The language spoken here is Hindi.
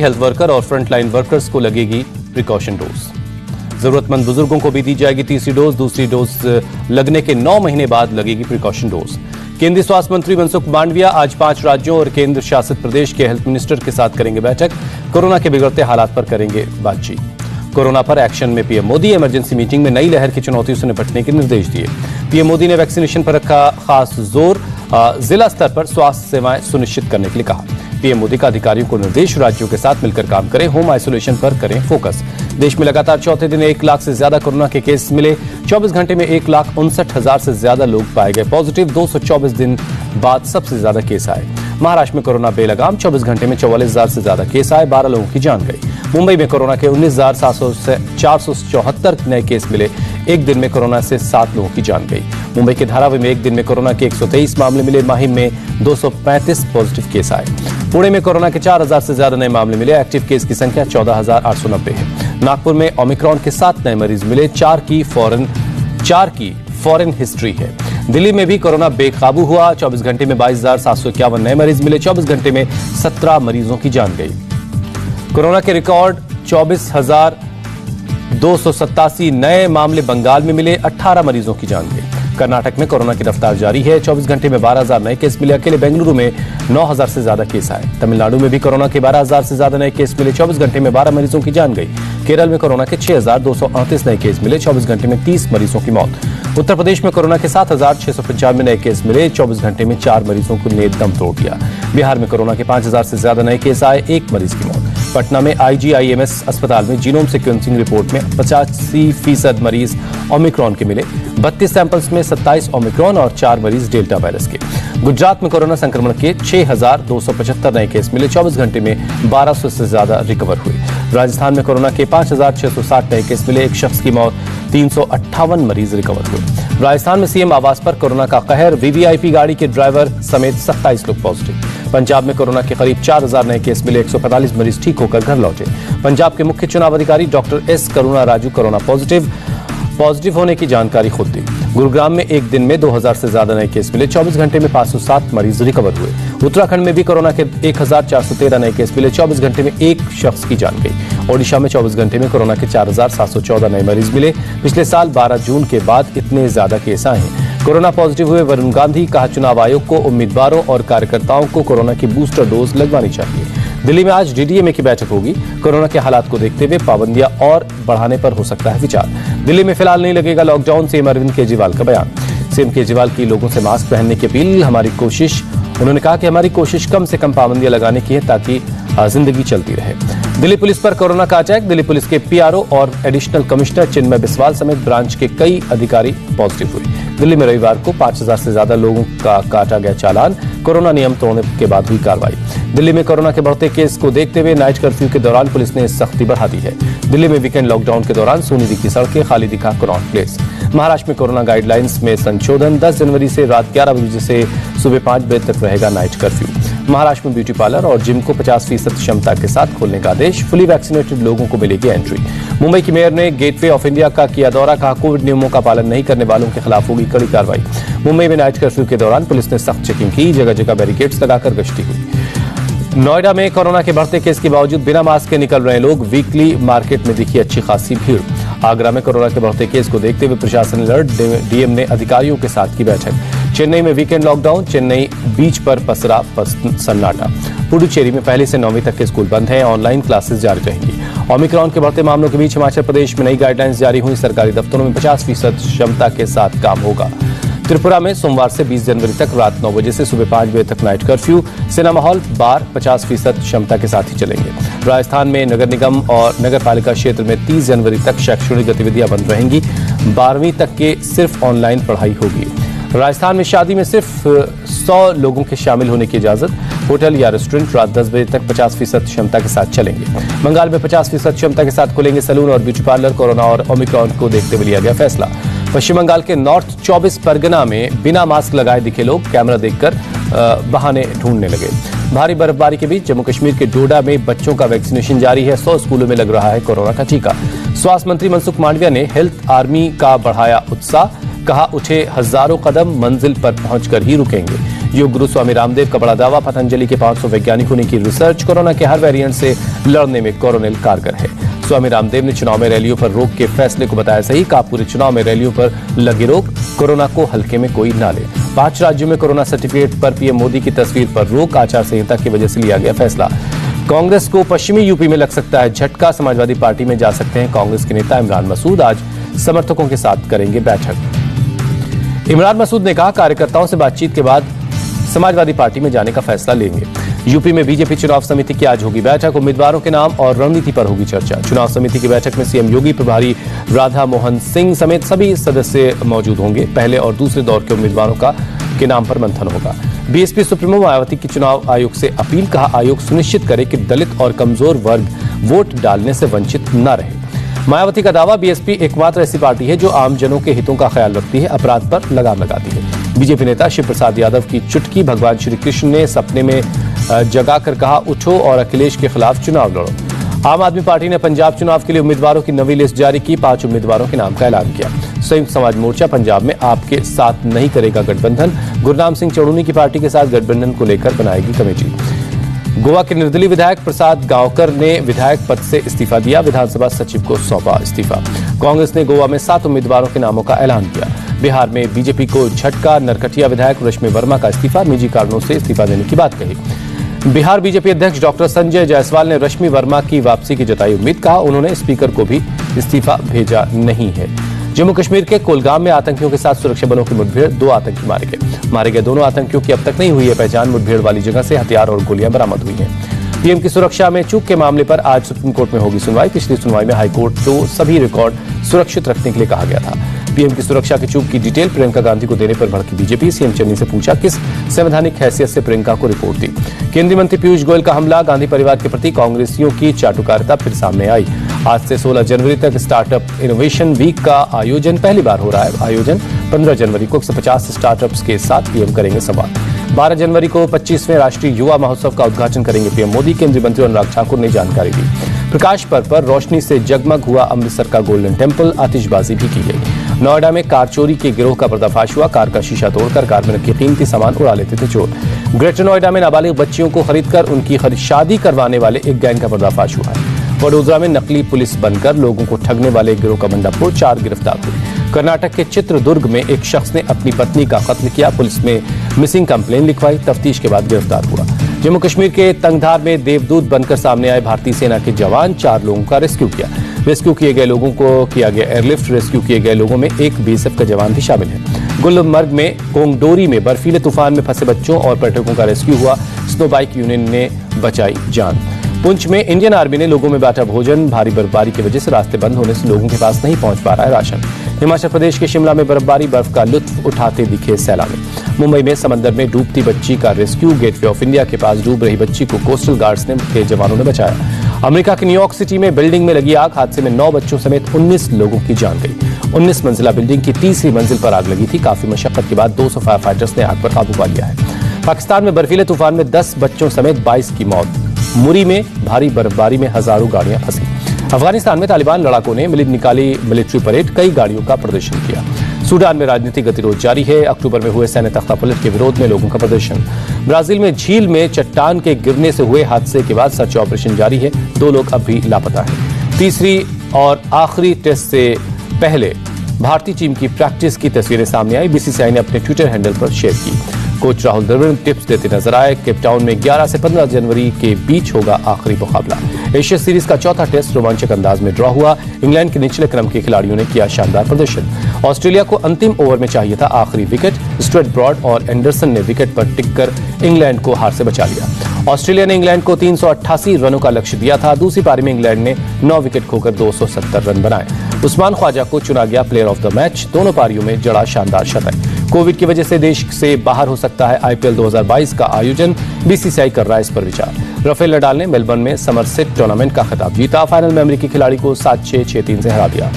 हेल्थ वर्कर और फ्रंटलाइन वर्कर्स को लगेगी प्रिकॉशन डोज। जरूरतमंद बुजुर्गों को भी दी जाएगी तीसरी डोज। दूसरी डोज लगने के 9 महीने बाद लगेगी प्रिकॉशन डोज। केंद्रीय स्वास्थ्य मंत्री मनसुख मांडविया आज 5 राज्यों और केंद्र शासित प्रदेश के हेल्थ मिनिस्टर के साथ करेंगे बैठक। कोरोना के बिगड़ते हालात पर करेंगे बातचीत। कोरोना पर एक्शन में पीएम मोदी इमरजेंसी मीटिंग में नई लहर की चुनौतियों से निपटने के निर्देश दिए। पीएम मोदी ने वैक्सीनेशन पर रखा खास जोर। जिला स्तर पर स्वास्थ्य सेवाएं सुनिश्चित करने के लिए कहा। पीएम मोदी का अधिकारियों को निर्देश, राज्यों के साथ मिलकर काम करें, होम आइसोलेशन पर करें फोकस। देश में लगातार चौथे दिन 1 लाख से ज्यादा कोरोना के केस मिले। 24 घंटे में 1,59,000 से ज्यादा लोग पाए गए पॉजिटिव। 224 दिन बाद सबसे ज्यादा केस आए। महाराष्ट्र में कोरोना बेलगाम, 24 घंटे में 44,000 से ज्यादा केस आए, 12 लोगों की जान गई। मुंबई में कोरोना के 19,474 नए केस मिले। एक दिन में कोरोना से 7 लोगों की जान गई। मुंबई के धारावी में एक दिन में कोरोना के 123 मामले मिले। माहिम में 235 पॉजिटिव केस आए। पुणे में कोरोना के 4,000 से ज्यादा नए मामले मिले। एक्टिव केस की संख्या 14,890 है। नागपुर में ओमिक्रॉन के 7 नए मरीज मिले। 4 की फॉरेन हिस्ट्री है। दिल्ली में भी कोरोना बेकाबू हुआ। 24 घंटे में 22,751 नए मरीज मिले। 24 घंटे में 17 मरीजों की जान गई। कोरोना के रिकॉर्ड 24,287 नए मामले बंगाल में मिले। 18 मरीजों की जान गई। कर्नाटक में कोरोना की रफ्तार जारी है। 24 घंटे में 12,000 नए केस मिले। अकेले बेंगलुरु में 9,000 से ज्यादा केस आए। तमिलनाडु में भी कोरोना के 12,000 से ज्यादा नए केस मिले। 24 घंटे में 12 मरीजों की जान गई। केरल में कोरोना के 6,238 नए केस मिले। 24 घंटे में 30 मरीजों की मौत। उत्तर प्रदेश में कोरोना के 7,695 नए केस मिले। 24 घंटे में 4 मरीजों को ने दम तोड़ दिया। बिहार में कोरोना के 5,000 से ज्यादा नए केस आए। 1 मरीज की मौत। पटना में IGIMS अस्पताल में जीनोम सीक्वेंसिंग रिपोर्ट में 85% मरीज ओमिक्रॉन के मिले। 32 सैंपल्स में 27 ओमिक्रॉन और 4 मरीज डेल्टा वायरस के। गुजरात में कोरोना संक्रमण के 6,275 नए केस मिले। 24 घंटे में 1,200 से ज्यादा रिकवर हुए। राजस्थान में कोरोना के 5,660 नए केस मिले। 1 शख्स की मौत। 358 मरीज रिकवर हुए। राजस्थान में सीएम आवास पर कोरोना का कहर। VVIP गाड़ी के ड्राइवर समेत 27 लोग पॉजिटिव। पंजाब में कोरोना के करीब 4,000 नए केस मिले। 145 मरीज ठीक होकर घर लौटे। पंजाब के मुख्य चुनाव अधिकारी डॉक्टर S करुणा राजू कोरोना पॉजिटिव होने की जानकारी खुद दी। गुरुग्राम में एक दिन में 2,000 से ज्यादा नए केस मिले। 24 घंटे में 507 मरीज रिकवर हुए। उत्तराखंड में भी कोरोना के 1,413 नए केस मिले। 24 घंटे में 1 शख्स की जान गई। ओडिशा में 24 घंटे में कोरोना के 4,714 नए मरीज मिले। पिछले साल 12 जून के बाद इतने ज्यादा केस आए हैं। कोरोना पॉजिटिव हुए वरुण गांधी। कहा, चुनाव आयोग को उम्मीदवारों और कार्यकर्ताओं को कोरोना की बूस्टर डोज लगवानी चाहिए। दिल्ली में आज DDMA की बैठक होगी। कोरोना के हालात को देखते हुए पाबंदियां और बढ़ाने पर हो सकता है विचार। दिल्ली में फिलहाल नहीं लगेगा लॉकडाउन, सीएम अरविंद केजरीवाल का बयान। सीएम केजरीवाल की लोगों से मास्क पहनने की अपील। उन्होंने कहा कि हमारी कोशिश कम से कम पाबंदियां लगाने की है ताकि जिंदगी चलती रहे। दिल्ली पुलिस पर कोरोना का अटैक। दिल्ली पुलिस के PRO और एडिशनल कमिश्नर चिन्मय बिस्वाल समेत ब्रांच के कई अधिकारी पॉजिटिव हुए। दिल्ली में रविवार को 5,000 से ज्यादा लोगों का काटा गया चालान। कोरोना नियम तोड़ने के बाद हुई कार्रवाई। दिल्ली में कोरोना के बढ़ते केस को देखते हुए नाइट कर्फ्यू के दौरान पुलिस ने सख्ती बढ़ा दी है। दिल्ली में वीकेंड लॉकडाउन के दौरान सोनी दिखी सड़कें, खाली दिखा कनॉट प्लेस। महाराष्ट्र में कोरोना गाइडलाइंस में संशोधन। 10 जनवरी से रात 11 बजे से सुबह 5 बजे तक रहेगा नाइट कर्फ्यू। महाराष्ट्र में ब्यूटी पार्लर और जिम को 50% क्षमता के साथ खोलने का आदेश। फुली वैक्सीनेटेड लोगों को मिलेगी एंट्री। मुंबई की मेयर ने गेटवे ऑफ इंडिया का किया दौरा। कहा, कोविड नियमों का पालन नहीं करने वालों के खिलाफ होगी कड़ी कार्रवाई। मुंबई में नाइट कर्फ्यू के दौरान पुलिस ने सख्त चेकिंग की। जगह जगह बैरिकेड्स लगाकर गश्ती हुई। नोएडा में कोरोना के बढ़ते केस के बावजूद बिना मास्क के निकल रहे लोग। वीकली मार्केट में दिखी अच्छी खासी भीड़। आगरा में कोरोना के बढ़ते केस को देखते हुए प्रशासन अलर्ट। DM ने अधिकारियों के साथ की बैठक। चेन्नई में वीकेंड लॉकडाउन। चेन्नई बीच पर पसरा सन्नाटा। पुडुचेरी में पहले से 9वीं तक के स्कूल बंद हैं। ऑनलाइन क्लासेस जारी रहेंगी। ओमिक्रॉन के बढ़ते मामलों के बीच हिमाचल प्रदेश में नई गाइडलाइंस जारी हुई। सरकारी दफ्तरों में 50% क्षमता के साथ काम होगा। त्रिपुरा में सोमवार से 20 जनवरी तक रात 9 बजे से सुबह 5 बजे तक नाइट कर्फ्यू। सिनेमा हॉल, बार 50% क्षमता के साथ ही चलेंगे। राजस्थान में नगर निगम और नगर पालिका क्षेत्र में 30 जनवरी तक शैक्षणिक गतिविधियां बंद रहेंगी। 12वीं तक के सिर्फ ऑनलाइन पढ़ाई होगी। राजस्थान में शादी में सिर्फ 100 लोगों के शामिल होने की इजाजत। होटल या रेस्टोरेंट रात 10 बजे तक 50% क्षमता के साथ चलेंगे। बंगाल में 50% क्षमता के साथ खुलेंगे सैलून और ब्यूटी पार्लर। कोरोना और ओमिक्रॉन को देखते हुए लिया गया फैसला। पश्चिम बंगाल के नॉर्थ 24 परगना में बिना मास्क लगाए दिखे लोग। कैमरा देखकर बहाने ढूंढने लगे। भारी बर्फबारी के बीच जम्मू कश्मीर के डोडा में बच्चों का वैक्सीनेशन जारी है। 100 स्कूलों में लग रहा है कोरोना का टीका। स्वास्थ्य मंत्री मनसुख मांडविया ने हेल्थ आर्मी का बढ़ाया उत्साह। कहा, उठे हजारों कदम मंजिल पर पहुंचकर ही रुकेंगे। योग गुरु स्वामी रामदेव का बड़ा दावा, पतंजलि के 500 वैज्ञानिकों ने की रिसर्च, कोरोना के हर वेरिएंट से लड़ने में कोरोनिल कारगर है। स्वामी रामदेव ने चुनाव में रैलियों पर रोक के फैसले को बताया सही, कहा पूरे चुनाव में रैलियों पर लगी रोक, कोरोना को हल्के में कोई ना ले। 5 राज्यों में कोरोना सर्टिफिकेट पर पीएम मोदी की तस्वीर पर रोक, आचार संहिता की वजह से लिया गया फैसला। कांग्रेस को पश्चिमी यूपी में लग सकता है झटका, समाजवादी पार्टी में जा सकते हैं कांग्रेस के नेता इमरान मसूद, आज समर्थकों के साथ करेंगे बैठक। इमरान मसूद ने कहा कार्यकर्ताओं से बातचीत के बाद समाजवादी पार्टी में जाने का फैसला लेंगे। यूपी में बीजेपी चुनाव समिति की आज होगी बैठक, उम्मीदवारों के नाम और रणनीति पर होगी चर्चा। चुनाव समिति की बैठक में सीएम योगी, प्रभारी राधा मोहन सिंह समेत सभी सदस्य मौजूद होंगे। पहले और दूसरे दौर के उम्मीदवारों के नाम पर मंथन होगा। बीएसपी सुप्रीमो मायावती की चुनाव आयोग से अपील, कहा आयोग सुनिश्चित करे कि दलित और कमजोर वर्ग वोट डालने से वंचित न रहे। मायावती का दावा, बीएसपी एकमात्र ऐसी पार्टी है जो आमजनों के हितों का ख्याल रखती है, अपराध पर लगाम लगाती है। बीजेपी नेता शिव प्रसाद यादव की चुटकी, भगवान श्री कृष्ण ने सपने में जगाकर कहा उठो और अखिलेश के खिलाफ चुनाव लड़ो। आम आदमी पार्टी ने पंजाब चुनाव के लिए उम्मीदवारों की नवी लिस्ट जारी की, 5 उम्मीदवारों के नाम का ऐलान किया। संयुक्त समाज मोर्चा पंजाब में आपके साथ नहीं करेगा गठबंधन, गुरनाम सिंह चौड़ूनी की पार्टी के साथ गठबंधन को लेकर बनाएगी कमेटी। गोवा के निर्दलीय विधायक प्रसाद गांवकर ने विधायक पद से इस्तीफा दिया, विधानसभा सचिव को सौंपा इस्तीफा। कांग्रेस ने गोवा में 7 उम्मीदवारों के नामों का ऐलान किया। बिहार में बीजेपी को झटका, नरकटिया विधायक रश्मि वर्मा का इस्तीफा, निजी कारणों से इस्तीफा देने की बात कही। बिहार बीजेपी अध्यक्ष डॉक्टर संजय जायसवाल ने रश्मि वर्मा की वापसी की जताई उम्मीद, कहा उन्होंने स्पीकर को भी इस्तीफा भेजा नहीं है। जम्मू कश्मीर के कुलगाम में आतंकियों के साथ सुरक्षा बलों की मुठभेड़, 2 आतंकी मारे गए। दोनों आतंकियों की अब तक नहीं हुई है पहचान, मुठभेड़ वाली जगह से हथियार और गोलियां बरामद हुई हैं। पीएम की सुरक्षा में चूक के मामले पर आज सुप्रीम कोर्ट में होगी सुनवाई। पिछली सुनवाई में हाईकोर्ट को सभी रिकॉर्ड सुरक्षित रखने के लिए कहा गया था। पीएम की सुरक्षा की चूक की डिटेल प्रियंका गांधी को देने पर भड़की बीजेपी, सीएम चन्नी से पूछा किस संवैधानिक हैसियत से प्रियंका को रिपोर्ट दी। केंद्रीय मंत्री पीयूष गोयल का हमला, गांधी परिवार के प्रति कांग्रेसियों की चाटुकारिता फिर सामने आई। आज से 16 जनवरी तक स्टार्टअप इनोवेशन वीक का आयोजन पहली बार हो रहा है। आयोजन 15 जनवरी को 150 स्टार्टअप्स के साथ पीएम करेंगे संवाद। 12 जनवरी को 25वें राष्ट्रीय युवा महोत्सव का उद्घाटन करेंगे पीएम मोदी, केंद्रीय मंत्री अनुराग ठाकुर ने जानकारी दी। प्रकाश पर्व पर रोशनी से जगमग हुआ अमृतसर का गोल्डन टेम्पल, आतिशबाजी भी की गई। नोएडा में कार चोरी के गिरोह का पर्दाफाश हुआ, कार का शीशा तोड़कर कार में रखे कीमती सामान उड़ा लेते थे चोर। ग्रेटर नोएडा में नाबालिग बच्चियों को खरीदकर उनकी शादी करवाने वाले एक गैंग का पर्दाफाश हुआ है। वडोदरा में नकली पुलिस बनकर लोगों को ठगने वाले गिरोह का भंडाफोड़, 4 गिरफ्तार हुए। कर्नाटक के चित्रदुर्ग में एक शख्स ने अपनी पत्नी का कत्ल किया, पुलिस में मिसिंग कंप्लेन लिखवाई, तफ्तीश के बाद गिरफ्तार हुआ। जम्मू कश्मीर के तंगधार में देवदूत बनकर सामने आए भारतीय सेना के जवान, 4 लोगों का रेस्क्यू किया। रेस्क्यू किए गए लोगों को किया गया एयरलिफ्ट, रेस्क्यू किए गए लोगों में एक बीएसएफ का जवान भी शामिल है। गुलमर्ग में कोंगडोरी में बर्फीले तूफान में फंसे बच्चों और पर्यटकों का रेस्क्यू हुआ, स्नो बाइक यूनियन ने बचाई जान। पुंछ में इंडियन आर्मी ने लोगों में बांटा भोजन, भारी बर्फबारी की वजह से रास्ते बंद होने से लोगों के पास नहीं पहुंच पा रहा है राशन। हिमाचल प्रदेश के शिमला में बर्फबारी, बर्फ का लुत्फ उठाते दिखे सैलानी। मुंबई में समंदर में डूबती बच्ची का रेस्क्यू, गेटवे ऑफ इंडिया के पास डूब रही बच्ची को कोस्टल गार्ड्स के जवानों ने बचाया। अमेरिका के न्यूयॉर्क सिटी में बिल्डिंग में लगी आग, हादसे में 9 बच्चों समेत 19 लोगों की जान गई। 19 मंजिला बिल्डिंग की 3री मंजिल पर आग लगी थी। काफी मशक्कत के बाद 200 फायर फाइटर्स ने आग पर काबू पा लिया है। पाकिस्तान में बर्फीले तूफान में 10 बच्चों समेत 22 की मौत। मुरी में भारी बर्फबारी में हजारों गाड़ियां फंसी। अफगानिस्तान में तालिबान लड़ाकों ने निकाली मिलिट्री परेड, कई गाड़ियों का प्रदर्शन किया। सूडान में राजनीतिक गतिरोध जारी है, अक्टूबर में हुए सैन्य तख्तापलट के विरोध में लोगों का प्रदर्शन। ब्राजील में झील में चट्टान के गिरने से हुए हादसे के बाद सर्च ऑपरेशन जारी है, 2 लोग अब भी लापता हैं। तीसरी और आखिरी टेस्ट से पहले भारतीय टीम की प्रैक्टिस की तस्वीरें सामने आई, बीसीसीआई ने अपने ट्विटर हैंडल पर शेयर की। कोच राहुल द्रविड़ टिप्स देते नजर आए। केपटाउन में 11 से 15 जनवरी के बीच होगा आखिरी मुकाबला। एशिया सीरीज का चौथा टेस्ट रोमांचक अंदाज में ड्रॉ हुआ, इंग्लैंड के निचले क्रम के खिलाड़ियों ने किया शानदार प्रदर्शन। ऑस्ट्रेलिया को अंतिम ओवर में चाहिए था आखिरी विकेट, स्टुअर्ट ब्रॉड और एंडरसन ने विकेट पर टिककर इंग्लैंड को हार से बचा लिया। ऑस्ट्रेलिया ने इंग्लैंड को 388 रनों का लक्ष्य दिया था। दूसरी पारी में इंग्लैंड ने 9 विकेट खोकर 270 रन बनाए। उस्मान ख्वाजा को चुना गया प्लेयर ऑफ द मैच, दोनों पारियों में जड़ा शानदार शतक। कोविड की वजह से देश से बाहर हो सकता है आईपीएल 2022 का आयोजन, बीसीसीआई कर रहा है इस पर विचार। राफेल नडाल ने मेलबर्न में समरसेट टूर्नामेंट का खिताब जीता, फाइनल में अमेरिकी खिलाड़ी को 7-6, 6-3 से हरा दिया।